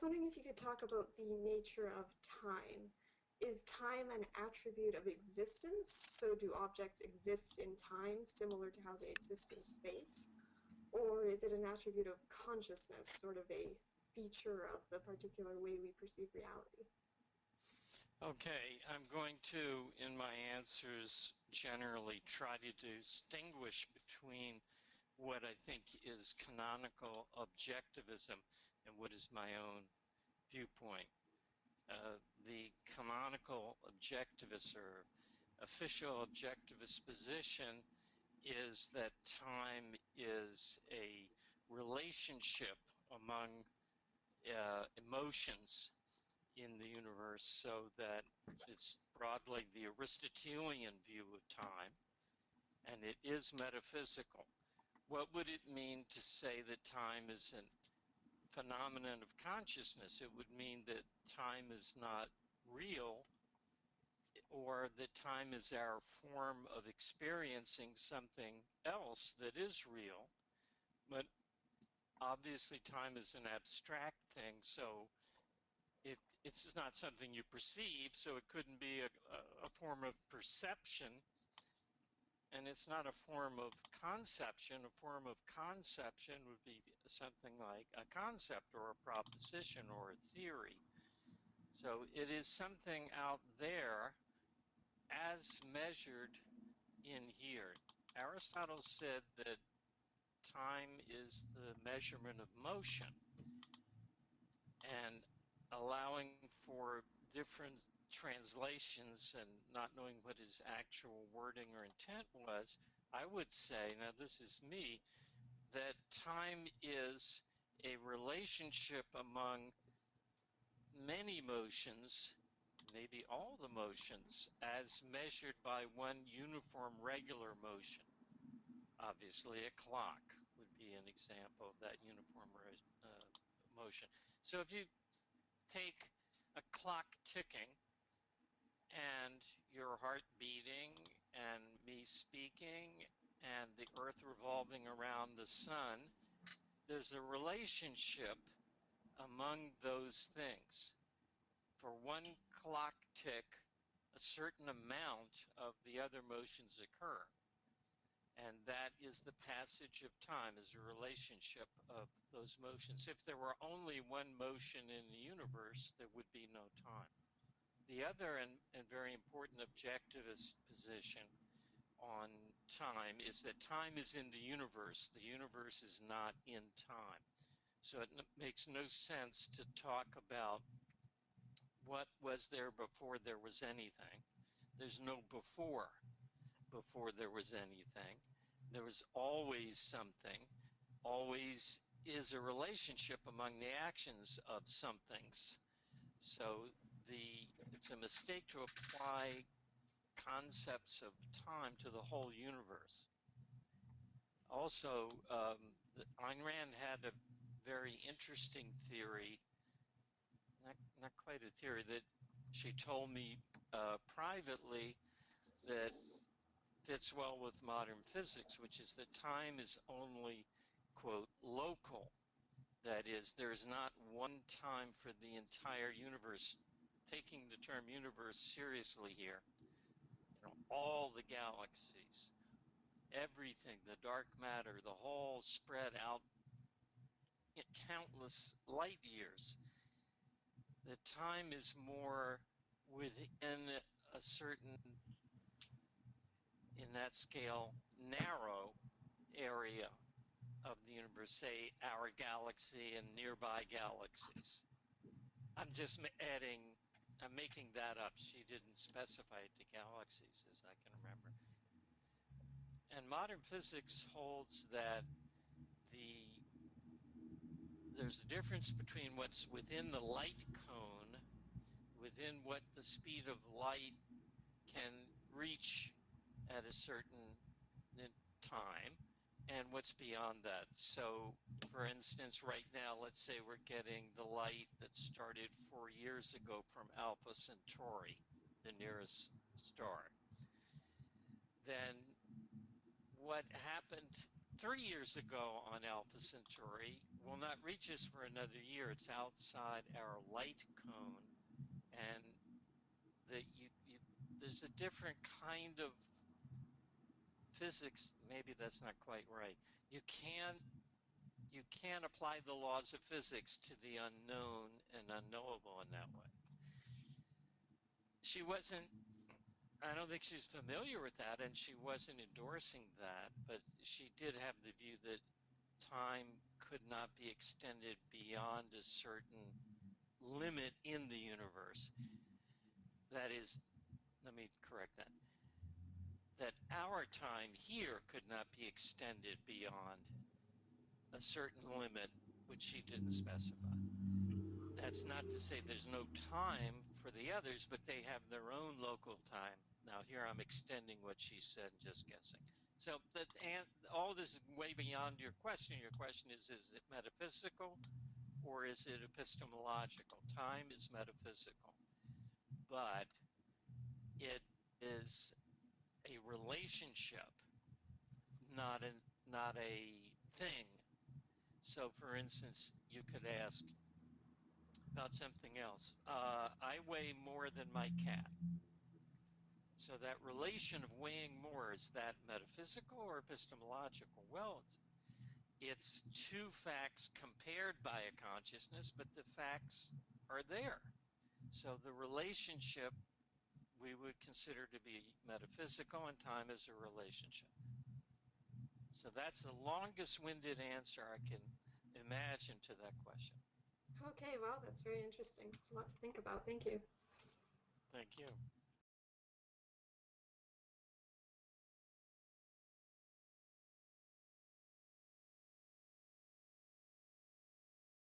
was wondering if you could talk about the nature of time. Is time an attribute of existence? So do objects exist in time similar to how they exist in space? Or is it an attribute of consciousness, sort of a feature of the particular way we perceive reality? Okay, I'm going to, in my answers, generally try to distinguish between what I think is canonical objectivism and what is my own viewpoint. The canonical objectivist or official objectivist position is that time is a relationship among emotions in the universe, so that it's broadly the Aristotelian view of time, and it is metaphysical. What would it mean to say that time is a phenomenon of consciousness? It would mean that time is not real, or that time is our form of experiencing something else that is real. But obviously time is an abstract thing, so it's not something you perceive, so it couldn't be a form of perception, and it's not a form of conception. A form of conception would be something like a concept or a proposition or a theory. So it is something out there as measured in here. Aristotle said that time is the measurement of motion, and allowing for different translations and not knowing what his actual wording or intent was, I would say, now this is me, that time is a relationship among many motions, maybe all the motions, as measured by one uniform regular motion. Obviously, a clock would be an example of that uniform motion. So if you take a clock ticking and your heart beating and me speaking and the earth revolving around the sun, there's a relationship among those things. For one clock tick, a certain amount of the other motions occur. And that is the passage of time, is a relationship of those motions. If there were only one motion in the universe, there would be no time. The other and very important objectivist position on time is that time is in the universe. The universe is not in time. So it makes no sense to talk about what was there before there was anything. There's no before there was anything. There was always something. Always is a relationship among the actions of somethings. So it's a mistake to apply concepts of time to the whole universe. Also, Ayn Rand had a very interesting theory, not quite a theory, that she told me privately that fits well with modern physics, which is that time is only, quote, local. That is, there is not one time for the entire universe. Taking the term universe seriously here, all the galaxies, everything, the dark matter, the whole spread out in countless light years. The time is more within a certain, in that scale, narrow area of the universe, say our galaxy and nearby galaxies. I'm just I'm making that up. She didn't specify it to galaxies, as I can remember. And modern physics holds that there's a difference between what's within the light cone, within what the speed of light can reach at a certain time, and what's beyond that. So, for instance, right now, let's say we're getting the light that started 4 years ago from Alpha Centauri, the nearest star. Then what happened 3 years ago on Alpha Centauri will not reach us for another year. It's outside our light cone, and there's a different kind of physics. Maybe that's not quite right. You can't apply the laws of physics to the unknown and unknowable in that way. She wasn't, I don't think she was familiar with that, and she wasn't endorsing that, but she did have the view that time could not be extended beyond a certain limit in the universe. That is, let me correct that. That our time here could not be extended beyond a certain limit, which she didn't specify. That's not to say there's no time for the others, but they have their own local time. Now here I'm extending what she said and just guessing. So all this is way beyond your question. Your question is it metaphysical or is it epistemological? Time is metaphysical, but it is a relationship, not a thing. So for instance, you could ask about something else. I weigh more than my cat. So that relation of weighing more, is that metaphysical or epistemological? Well, it's two facts compared by a consciousness, but the facts are there. So the relationship we would consider to be metaphysical, and time is a relationship. So that's the longest-winded answer I can imagine to that question. Okay, wow, that's very interesting. It's a lot to think about. Thank you. Thank you.